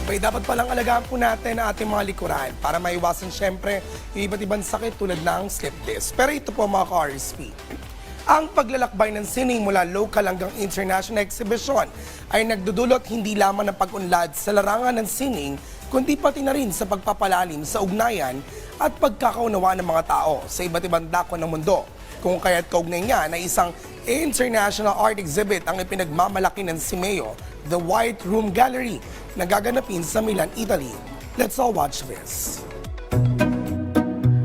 Abay, dapat palang alagaan po natin ang ating mga likuran para maiwasan syempre yung iba't ibang sakit tulad ng slip disc. Pero ito po mga ka-RSP. Ang paglalakbay ng sining mula local hanggang international exhibition ay nagdudulot hindi lamang ng pag-unlad sa larangan ng sining, kundi pati na rin sa pagpapalalim sa ugnayan at pagkakaunawaan ng mga tao sa iba't ibang dako ng mundo. Kung kaya't kaugnay niya na isang international art exhibit ang ipinagmamalaki ng Simeo, The White Room Gallery, na gaganapin sa Milan, Italy. Let's all watch this.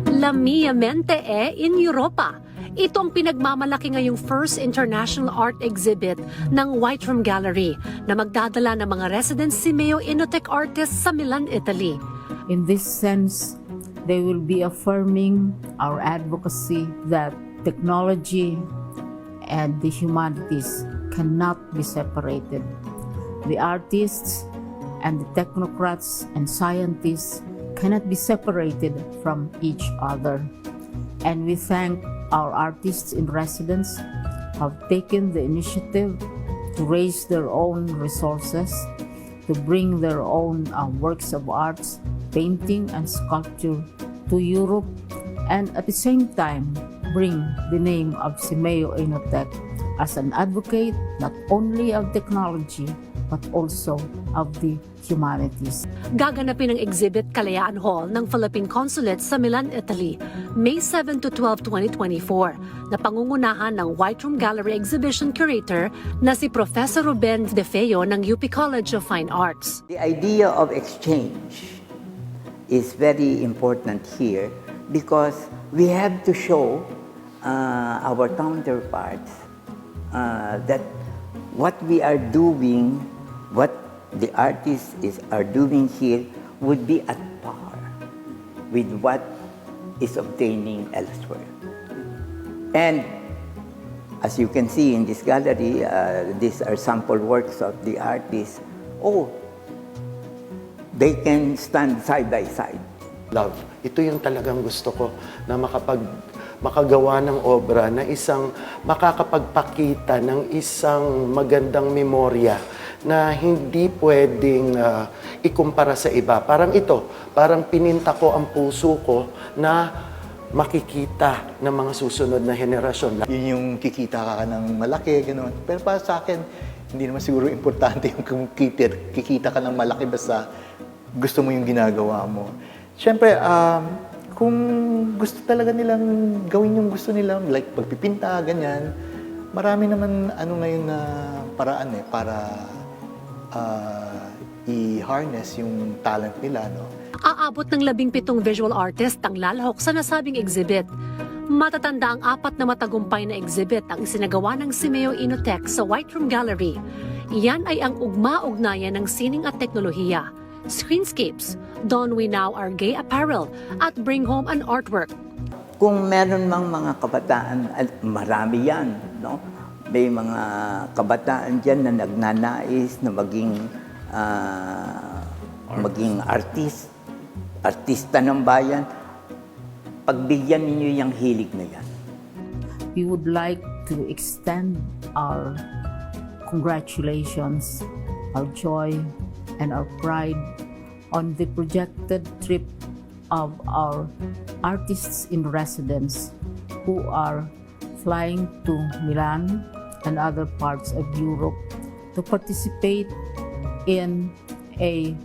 La Mia Mente in Europa. Ito ang pinagmamalaki ngayong first international art exhibit ng White Room Gallery na magdadala ng mga resident Simeo Inotech artists sa Milan, Italy. In this sense, they will be affirming our advocacy that technology and the humanities cannot be separated. The artists and the technocrats and scientists cannot be separated from each other. And we thank our artists in residence who have taken the initiative to raise their own resources, to bring their own works of arts, painting and sculpture to Europe, and at the same time bring the name of Simeo Inotech as an advocate not only of technology but also of the humanities. Gaganapin ang exhibit Kalayaan Hall ng Philippine Consulate sa Milan, Italy, May 7 to 12, 2024, na pangungunahan ng White Room Gallery Exhibition Curator na si Professor Ruben De Feo ng UP College of Fine Arts. The idea of exchange is very important here because we have to show our counterparts that what we are doing, what the artists are doing here would be at par with what is obtaining elsewhere. And as you can see in this gallery, these are sample works of the artists. Oh, they can stand side by side. Love. Ito yung talagang gusto ko na makagawa ng obra na isang makakapagpakita ng isang magandang memorya na hindi pwedeng ikumpara sa iba. Parang ito, parang pininta ko ang puso ko na makikita ng mga susunod na henerasyon. Yun yung kikita ka ng malaki, gano'n. Pero para sa akin, hindi naman siguro importante yung kikita ka ng malaki basta gusto mo yung ginagawa mo. Siyempre, kung gusto talaga nilang gawin yung gusto nila, like pagpipinta, ganyan, marami naman ngayon na paraan para i-harness yung talent nila, no? Aabot ng 17 visual artist ang lalahok sa nasabing exhibit. Matatanda ang 4 na matagumpay na exhibit ang isinagawa ng Simeo Inotech sa White Room Gallery. Iyan ay ang ugma-ugnayan ng sining at teknolohiya, screenscapes, Don We Now Our Gay Apparel, at Bring Home an Artwork. Kung meron mang mga kabataan, marami yan, no? May mga kabataan dyan na nagnanais na maging artista ng bayan. Pagbigyan ninyo yung hilig na yan. We would like to extend our congratulations, our joy, and our pride on the projected trip of our artists in residence who are flying to Milan and other parts of Europe to participate in a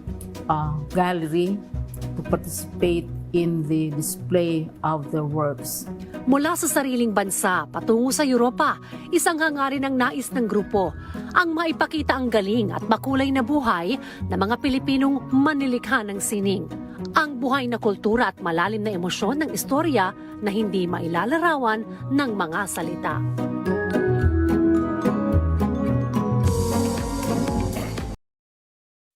gallery, to participate in the display of their works. Mula sa sariling bansa patungo sa Europa, isang hangarin ng nais ng grupo ang maipakita ang galing at makulay na buhay ng mga Pilipinong manilikha ng sining. Ang buhay na kultura at malalim na emosyon ng istorya na hindi mailalarawan ng mga salita.